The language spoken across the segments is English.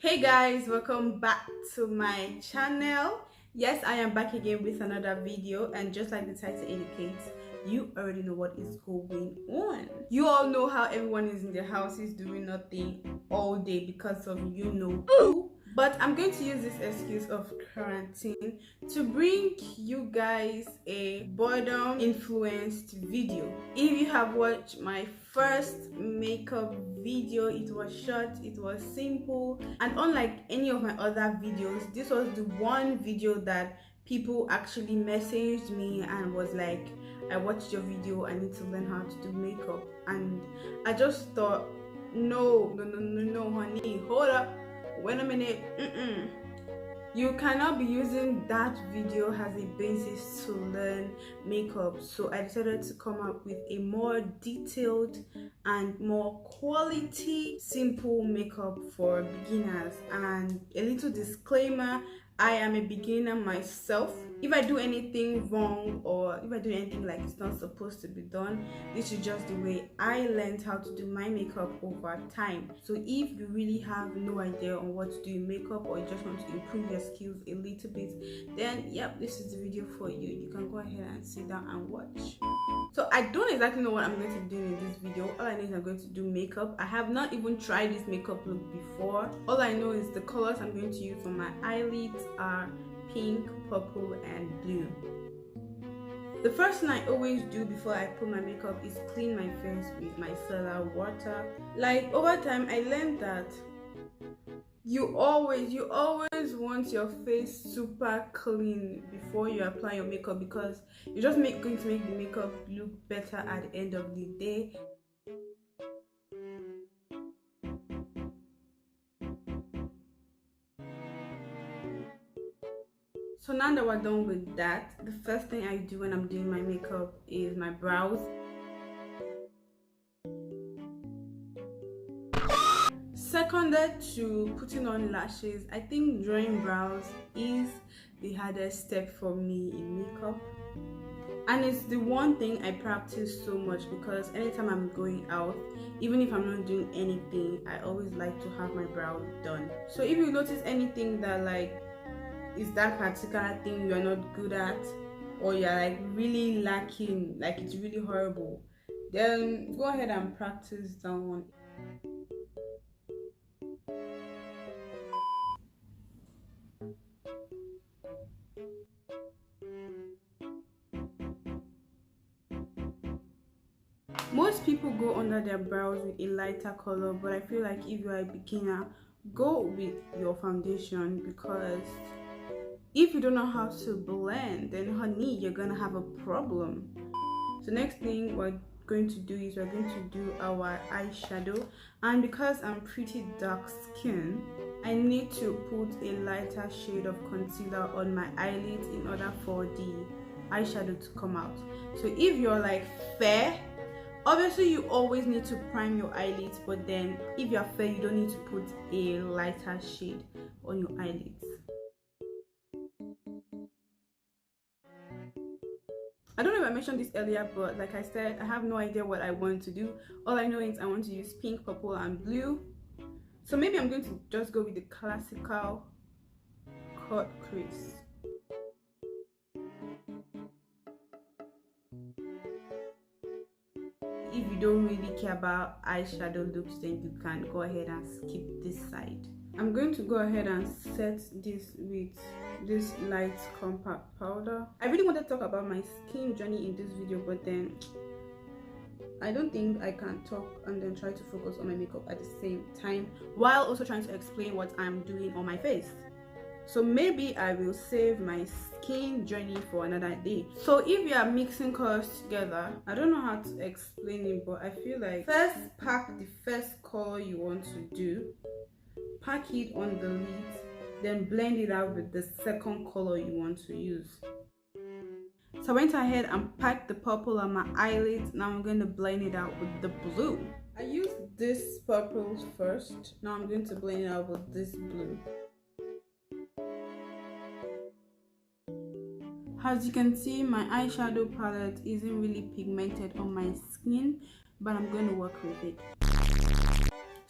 Hey guys, welcome back to my channel. Yes, I am back again with another video, and just like the title indicates, you already know what is going on. You all know how everyone is in their houses doing nothing all day because of you know who. But I'm going to use this excuse of quarantine to bring you guys a boredom influenced video. If you have watched my first makeup video, it was short, it was simple, and unlike any of my other videos, this was the one video that people actually messaged me and was like, I watched your video, I need to learn how to do makeup. And I just thought, no, honey, hold up, wait a minute. You cannot be using that video as a basis to learn makeup. So I decided to come up with a more detailed and more quality simple makeup for beginners. And a little disclaimer, I am a beginner myself. If I do anything wrong or if I do anything like it's not supposed to be done, this is just the way I learned how to do my makeup over time. So if you really have no idea on what to do in makeup, or you just want to improve your skills a little bit, then yep, this is the video for you. You can go ahead and sit down and watch. So I don't exactly know what I'm going to do in this video. All I know is I'm going to do makeup. I have not even tried this makeup look before. All I know is the colors I'm going to use on my eyelids are pink, purple, and blue. The first thing I always do before I put my makeup is clean my face with micellar water. Like over time I learned that you always want your face super clean before you apply your makeup, because you're just going to make the makeup look better at the end of the day. So now that we're done with that, the first thing I do when I'm doing my makeup is my brows. Seconded to putting on lashes, I think drawing brows is the hardest step for me in makeup. And it's the one thing I practice so much, because anytime I'm going out, even if I'm not doing anything, I always like to have my brows done. So if you notice anything that like is that particular thing you're not good at, or you're like really lacking, like it's really horrible, then go ahead and practice that one. Most people go under their brows with a lighter color, but I feel like if you're a beginner, go with your foundation, because if you don't know how to blend, then honey, you're gonna have a problem. So next thing we're going to do is we're going to do our eyeshadow, and because I'm pretty dark skinned, I need to put a lighter shade of concealer on my eyelids in order for the eyeshadow to come out. So if you're like fair, obviously you always need to prime your eyelids, but then if you're fair, you don't need to put a lighter shade on your eyelids. I don't know if I mentioned this earlier, but like I said, I have no idea what I want to do. All I know is I want to use pink, purple, and blue. So maybe I'm going to just go with the classical cut crease. If you don't really care about eyeshadow looks, then you can go ahead and skip this side. I'm going to go ahead and set this with this light compact powder. I really wanted to talk about my skin journey in this video, but then I don't think I can talk and then try to focus on my makeup at the same time while also trying to explain what I'm doing on my face. So maybe I will save my skin journey for another day. So if you are mixing colors together, I don't know how to explain it, but I feel like first pack the first color you want to do, pack it on the lids, then blend it out with the second color you want to use. So I went ahead and packed the purple on my eyelids. Now I'm going to blend it out with the blue. I used this purple first. Now I'm going to blend it out with this blue. As you can see, my eyeshadow palette isn't really pigmented on my skin, but I'm going to work with it.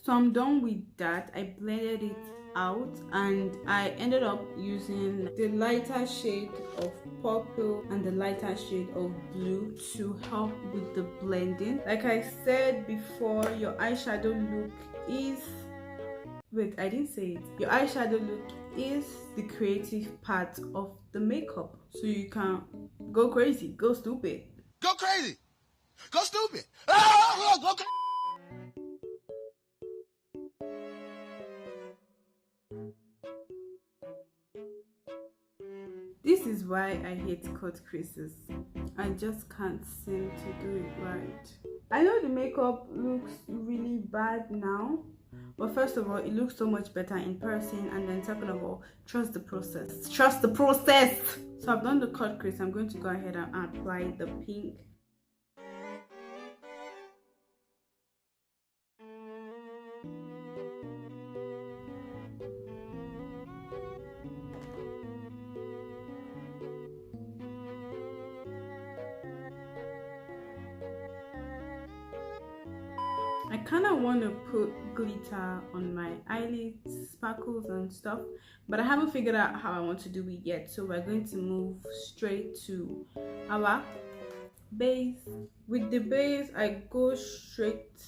So I'm done with that. I blended it out, and I ended up using the lighter shade of purple and the lighter shade of blue to help with the blending. Like I said before, your eyeshadow look is, wait, I didn't say it. Your eyeshadow look is the creative part of the makeup, so you can go crazy, go stupid. Go crazy, go stupid. Oh, go crazy. This is why I hate cut creases. I just can't seem to do it right. I know the makeup looks really bad now, but first of all, it looks so much better in person, and then second of all, trust the process. Trust the process! So I've done the cut crease. I'm going to go ahead and apply the pink. I kind of want to put glitter on my eyelids, sparkles and stuff, but I haven't figured out how I want to do it yet, so we're going to move straight to our base. With the base, I go straight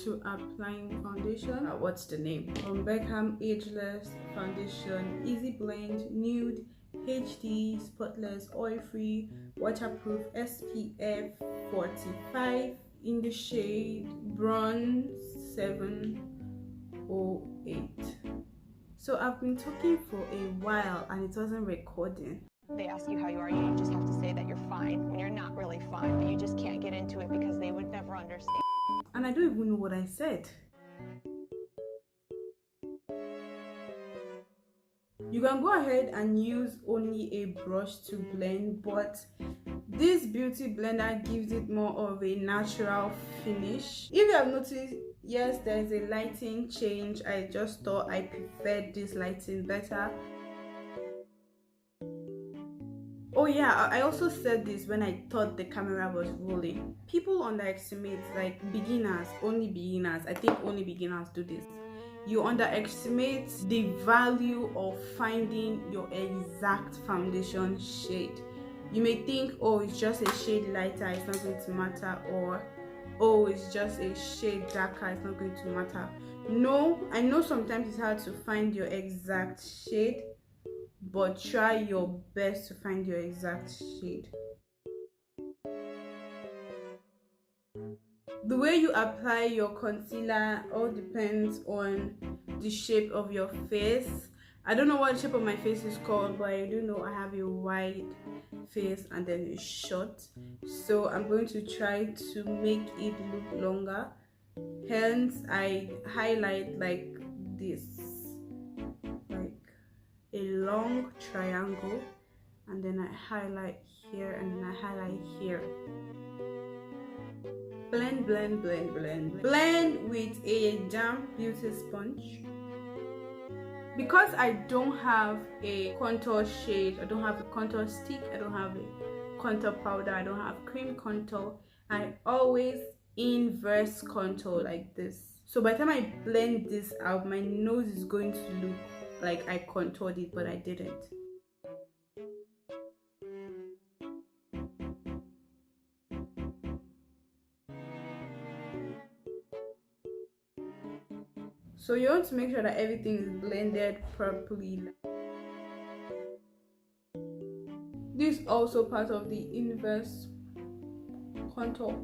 to applying foundation. What's the name? From Beckham Ageless Foundation, Easy Blend Nude HD Spotless Oil Free Waterproof SPF 45 in the shade Bronze 708. So I've been talking for a while and it wasn't recording. They ask you how you are, you just have to say that you're fine when you're not really fine, but you just can't get into it because they would never understand. And I don't even know what I said. You can go ahead and use only a brush to blend, but this beauty blender gives it more of a natural finish. If you have noticed, yes, there's a lighting change. I just thought I preferred this lighting better. Oh yeah, I also said this when I thought the camera was rolling. People underestimate, like beginners, only beginners. I think only beginners do this. You underestimate the value of finding your exact foundation shade. You may think, oh, it's just a shade lighter, it's not going to matter, or oh, it's just a shade darker, it's not going to matter. No, I know sometimes it's hard to find your exact shade, but try your best to find your exact shade. The way you apply your concealer all depends on the shape of your face. I don't know what the shape of my face is called, but I do know I have a wide face and then a short. So I'm going to try to make it look longer. Hence, I highlight like this, like a long triangle, and then I highlight here and then I highlight here. Blend, blend, blend, blend. Blend with a damp beauty sponge. Because I don't have a contour shade, I don't have a contour stick, I don't have a contour powder, I don't have cream contour, I always inverse contour like this. So by the time I blend this out, my nose is going to look like I contoured it, but I didn't. So you want to make sure that everything is blended properly. This is also part of the inverse contour.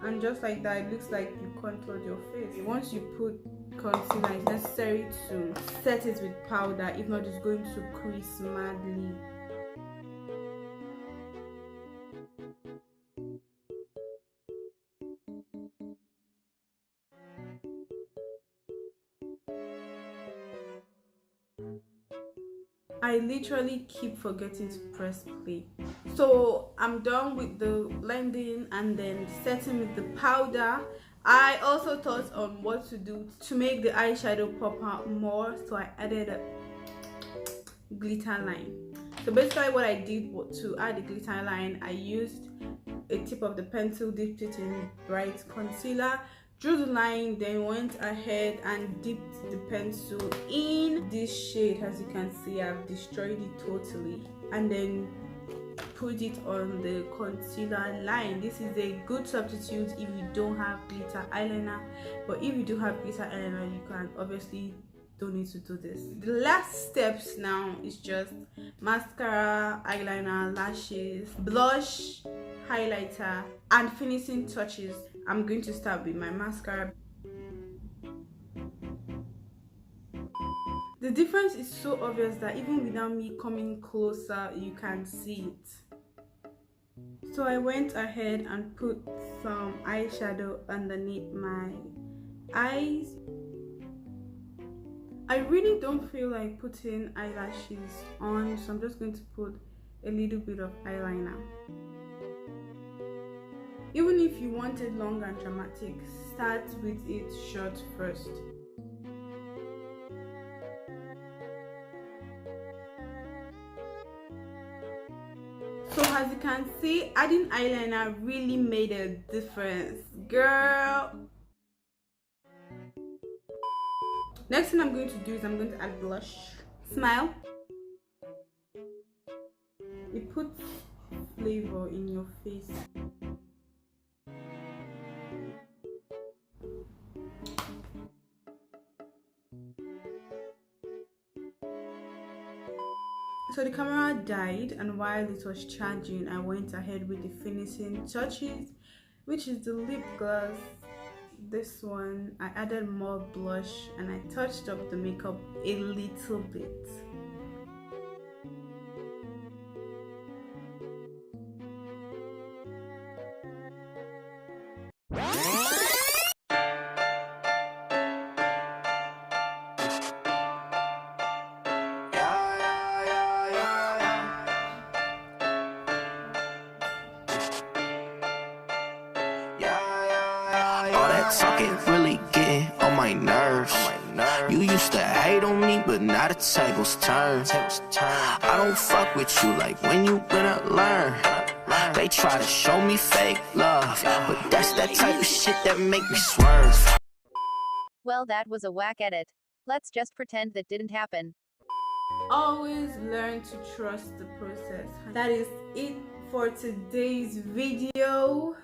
And just like that, it looks like you contoured your face. Once you put concealer, it's necessary to set it with powder, if not it's going to crease madly. I literally keep forgetting to press play. So I'm done with the blending and then setting with the powder. I also thought on what to do to make the eyeshadow pop out more, so I added a glitter line. So basically what I did was to add the glitter line, I used a tip of the pencil, dipped it in bright concealer, drew the line, then went ahead and dipped the pencil in this shade. As you can see, I've destroyed it totally, and then put it on the concealer line. This is a good substitute if you don't have glitter eyeliner, but if you do have glitter eyeliner, you can obviously don't need to do this. The last steps now is just mascara, eyeliner, lashes, blush, highlighter, and finishing touches. I'm going to start with my mascara. The difference is so obvious that even without me coming closer, you can see it. So I went ahead and put some eyeshadow underneath my eyes. I really don't feel like putting eyelashes on, so I'm just going to put a little bit of eyeliner. Even if you want it long and dramatic, start with it short first. So as you can see, adding eyeliner really made a difference, girl. Next thing I'm going to do is I'm going to add blush. Smile. It puts flavor in your face. So the camera died, and while it was charging, I went ahead with the finishing touches, which is the lip gloss. This one, I added more blush and I touched up the makeup a little bit. Talking really getting on my nerves. You used to hate on me, but now the tables turn. I don't fuck with you, like when you gonna learn. They try to show me fake love, but that's that type of shit that make me swerve. Well, that was a whack edit. Let's just pretend that didn't happen. Always learn to trust the process. That is it for today's video.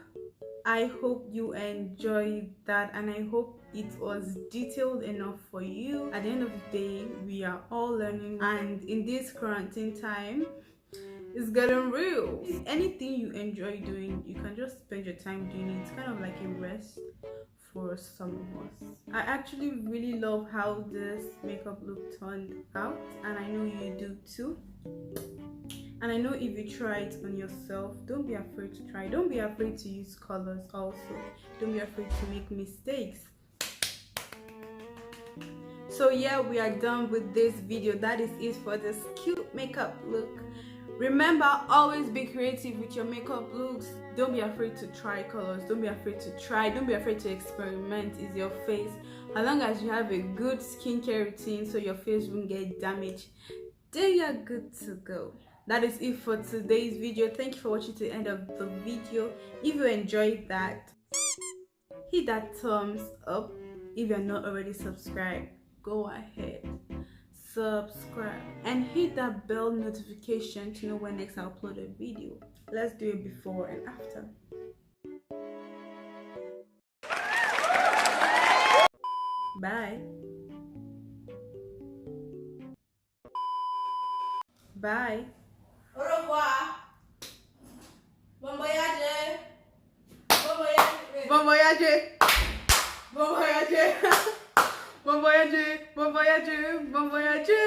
I hope you enjoyed that, and I hope it was detailed enough for you. At the end of the day, we are all learning, and in this quarantine time, it's getting real. Anything you enjoy doing, you can just spend your time doing it. It's kind of like a rest for some of us. I actually really love how this makeup look turned out, and I know you do too. And I know if you try it on yourself, don't be afraid to try. Don't be afraid to use colors also. Don't be afraid to make mistakes. So yeah, we are done with this video. That is it for this cute makeup look. Remember, always be creative with your makeup looks. Don't be afraid to try colors. Don't be afraid to try. Don't be afraid to experiment. It's your face. As long as you have a good skincare routine so your face won't get damaged, then you're good to go. That is it for today's video. Thank you for watching to the end of the video. If you enjoyed that, hit that thumbs up. If you're not already subscribed, go ahead, subscribe, and hit that bell notification to know when next I upload a video. Let's do it before and after. Bye. Bye. Au revoir. Bon voyage. Bon voyage. Bon voyage. Bon voyage. Bon voyage. Bon voyage. Bon voyage.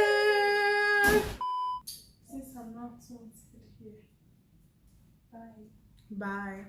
Since I'm not so good here. Bye. Bye.